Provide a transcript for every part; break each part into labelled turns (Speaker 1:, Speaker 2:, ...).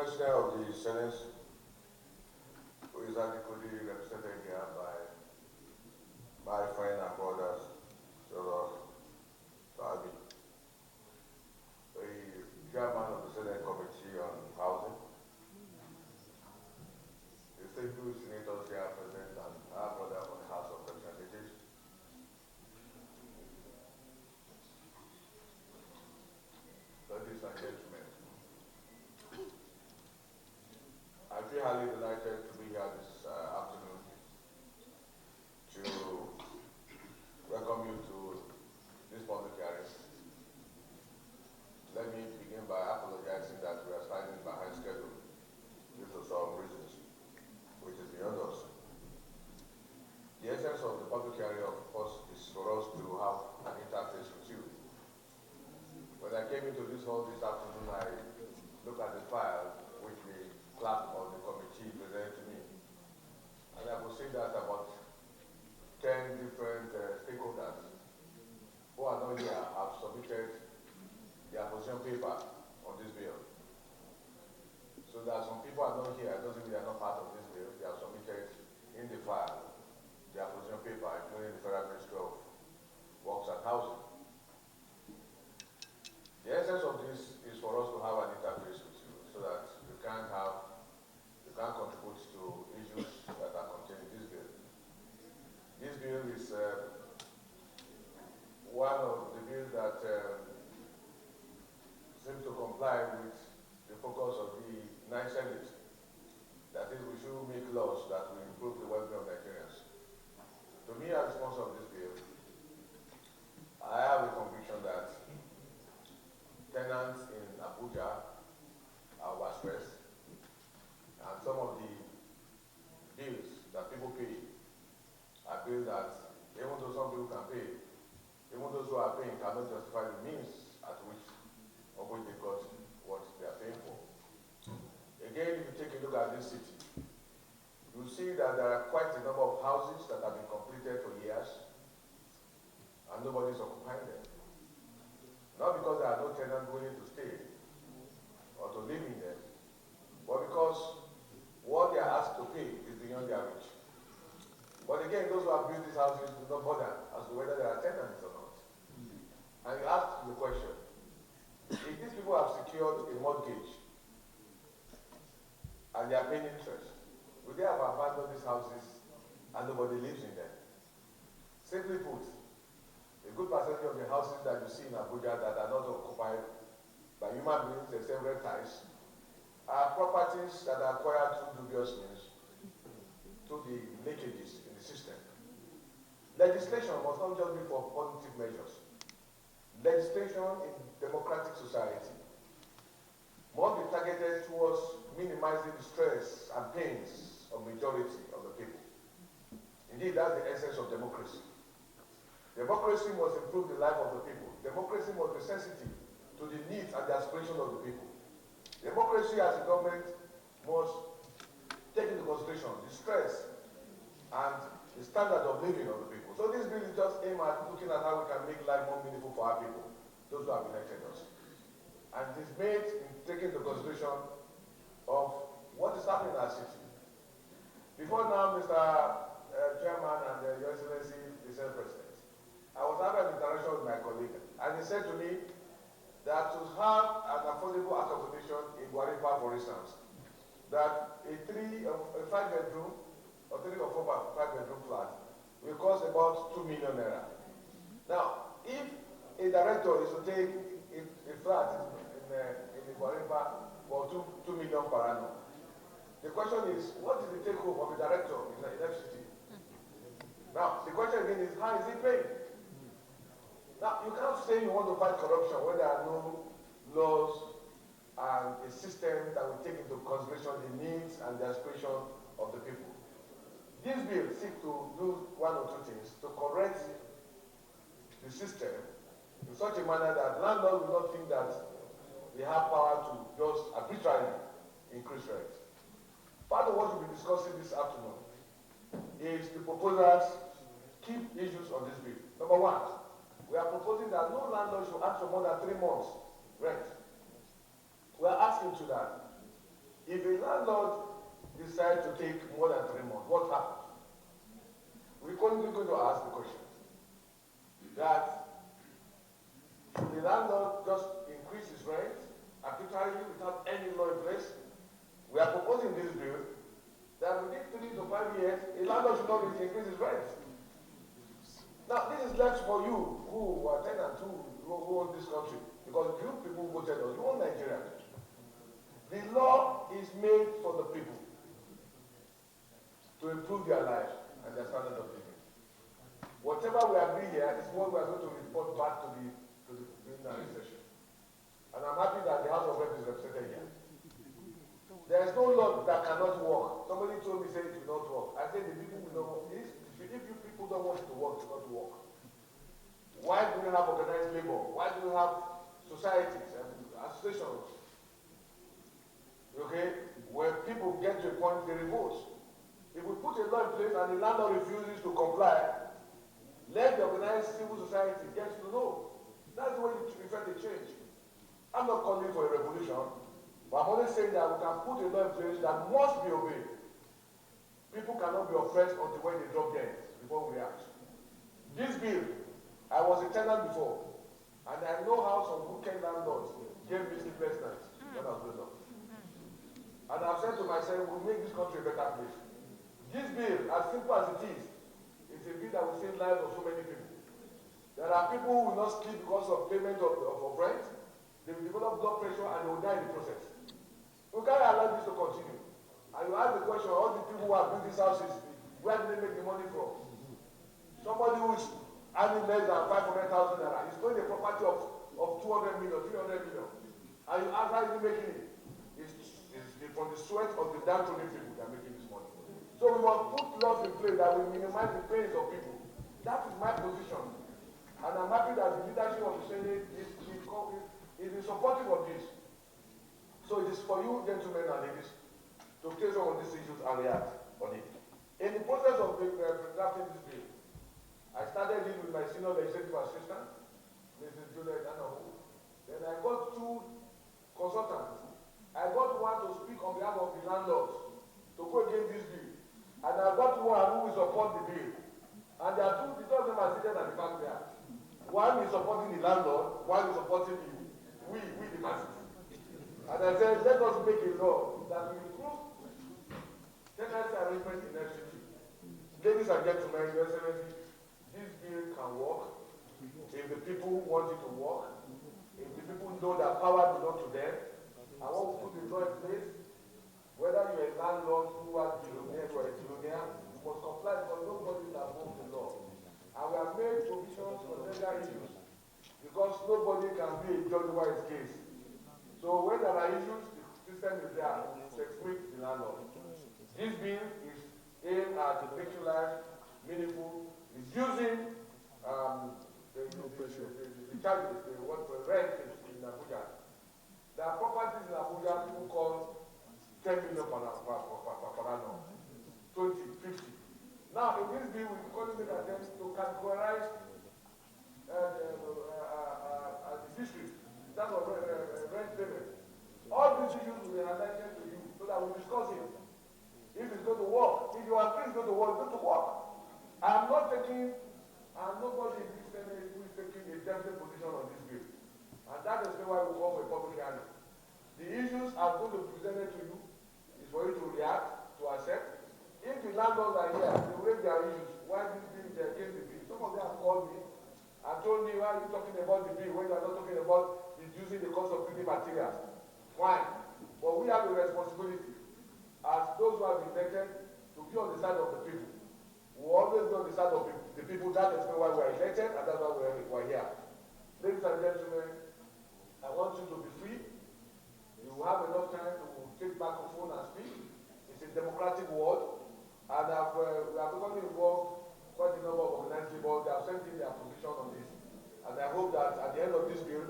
Speaker 1: President of the Senate, who is adequately represented here by my friend and brothers, Sabi, the chairman of the Senate Committee on Housing, the distinguished senators here present, and our brother from the House of Representatives. Ladies and gentlemen, I feel highly delighted to be here this afternoon to welcome you to this public hearing. Let me begin by apologizing that we are slightly behind schedule due to some reasons, which is beyond us. The essence of the public hearing, of course, is for us to have an interface with you. When I came into this hall this afternoon, I looked at the file which the clerk of the committee presented to me, and I could see that about 10 different stakeholders who are not here have submitted their position paper on this bill. So that some people are not here, it doesn't mean they are not part of this bill. They have submitted in the file their position paper, including the Federal Ministry of Works and Housing. The essence of this is for us to have an interface with you so that you can contribute to issues that are contained in this bill. This bill is one of the bills that seems to comply with the focus of the Ninth Senate. That is, we should make laws that will improve the well-being of Nigerians. To me, as sponsor of this bill, I have a conviction that tenants in Abuja are overstressed, and some of the bills that people pay are bills that even though some people can pay, even those who are paying cannot justify the means at which they got what they are paying for. Again, if you take a look at this city, you see that there are quite a number of houses that have been completed for years, and nobody is occupying them. Not because there are no tenants willing to stay or to live in them, but because what they are asked to pay is beyond their reach. But again, those who have built these houses do not bother as to whether there are tenants or not. And you ask the question, if these people have secured a mortgage and they are paying interest, would they have abandoned these houses and nobody lives in them? Simply put, a good percentage of the houses that you see in Abuja that are not occupied by human beings except reptiles are properties that are acquired through dubious means, through the leakages in the system. Legislation must not just be for positive measures. Legislation in democratic society must be targeted towards minimizing the stress and pains of majority of the people. Indeed, that's the essence of democracy. Democracy must improve the life of the people. Democracy must be sensitive to the needs and the aspirations of the people. Democracy as a government must take into consideration the stress and the standard of living of the people. So this bill is just aimed at looking at how we can make life more meaningful for our people, those who have elected us. And it is made in taking into consideration of what is happening in our city. Before now, Mr. Chairman and Your Excellency, the Senate President, I was having an interaction with my colleague, and he said to me that to have an affordable accommodation in Guaripa, for instance, that a 5-bedroom or 3 or 4 5-bedroom flat will cost about 2 million naira. Now, if a director is to take a flat in Guaripa for 2 million per annum, the question is, what is the take home of a director in FCT? Now, the question again is, how is he paid? Now, you can't say you want to fight corruption when there are no laws and a system that will take into consideration the needs and the aspirations of the people. This bill seeks to do one or two things to correct the system in such a manner that landlords will not think that they have power to just arbitrarily increase rent. Part of what we'll be discussing this afternoon is the proposals' key issues on this bill. Number one, we are proposing that no landlord should ask for more than 3 months rent. We are asking to that. If a landlord decides to take more than 3 months, what happens? We're going to ask the question that should the landlord just increase his rent arbitrarily without any law in place? We are proposing this bill that within 3 to 5 years, a landlord should not increase his rent. Now, this is left for you who are tenants, who own this country, because you people voted us, you own Nigeria. The law is made for the people to improve their lives and their standard of living. Whatever we agree here is what we are going to report back to the plenary session. And I'm happy that the House of Reps is represented here. There is no law that cannot work. Somebody told me, say it will not work. I said the people will not work. If you people don't want it to work, it's not to work. Why do we have organized labor? Why do we have societies and associations? Okay, where people get to a point they revolt. If we put a law in place and the landlord refuses to comply, let the organized civil society get to know. That's the way you effect a change. I'm not calling for a revolution, but I'm only saying that we can put a law in place that must be obeyed. People cannot be oppressed until when they drop dead before we react. This bill, I was a tenant before, and I know how some wicked landlords gave me sleepless nights when I was growing up. And I've said to myself, we'll make this country a better place. This bill, as simple as it is a bill that will save lives of so many people. There are people who will not sleep because of payment of rent. They will develop blood pressure and they will die in the process. We can't allow this to continue. And you ask the question, all the people who have built these houses, where do they make the money from? Somebody who is earning less than 500,000 naira is going a property of 200 million, 300 million. And you ask how is he making it? It's from the sweat of the downtrodden people that are making this money. So we must put laws in place that will minimize the pains of people. That is my position. And I'm happy that the leadership of the Senate is supportive of this. So it is for you, gentlemen and ladies, to take some of these issues and react on it. In the process of drafting this bill, I started it with my senior legislative assistant, Mrs. Juliet Anahu. Then I got 2 consultants. I got one to speak on behalf of the landlords to go against this bill. And I got one who will support the bill. And there are the 2 of them are seated at the back there. One is supporting the landlord, one is supporting we the masses. And I said, let us make a law that will improve tenancy arrangement in FCT. Ladies and gentlemen, Your Excellency, this bill can work if the people want it to work, if the people know that power belongs to them. I want to put the law in place. Whether you're a landlord who has billionaire or a billionaire, you must comply because nobody is above the law. And we have made provisions for legal issues because nobody can be a judge over his case. So when there are issues, the system is there to explain the landlord. This bill is aimed at making life meaningful, reducing the charges, the rent in Abuja. There are properties in Abuja people call 10 million per annum, 20, 50. Now, in this bill, we're calling it attempt to categorize the district in terms of rent payment. All these issues will be highlighted to you so that we discuss it. If it's going to work, if you agree it's going to work, it's going to work. I'm nobody in this Senate who is taking a definite position on this bill. And that is why we call for a public hearing. The issues I'm going to present it to you is for you to react, to accept. If the landlords are here, they raise their issues. Why this bill is against the bill? Some of them have called me and told me, why are you talking about the bill when you are not talking about reducing the cost of building materials? Why? But we have a responsibility as those who have been elected to be on the side of the people. We always be on the side of the people. That is why we are elected and that's why we are here. Ladies and gentlemen, I want you to be free. You have enough time to take microphone and speak. It's a democratic world. And we have become involved quite a number of organized labor. They have sent in their position on this. And I hope that at the end of this bill,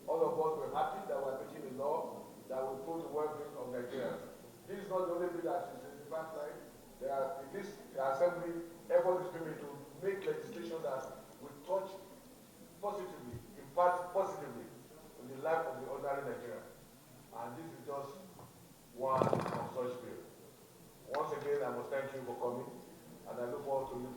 Speaker 1: all of us were happy that we are making a law that will improve the well-being of Nigerians. This is not the only bill that is in the pipeline. In this assembly, effort is being made to make legislation that will touch positively, impact positively on the life of the ordinary Nigerian. And this is just one. one on such bill. Once again, I must thank you for coming, and I look forward to you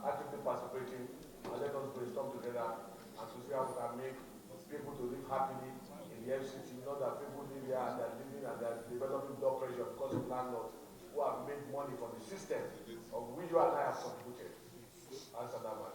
Speaker 1: actively participating, and let us brainstorm together and to see how we can make people to live happily in the FCT, not that people live here and they're living and they're developing blood pressure because of landlords who have made money from the system of which you and I have contributed. Answer that, man.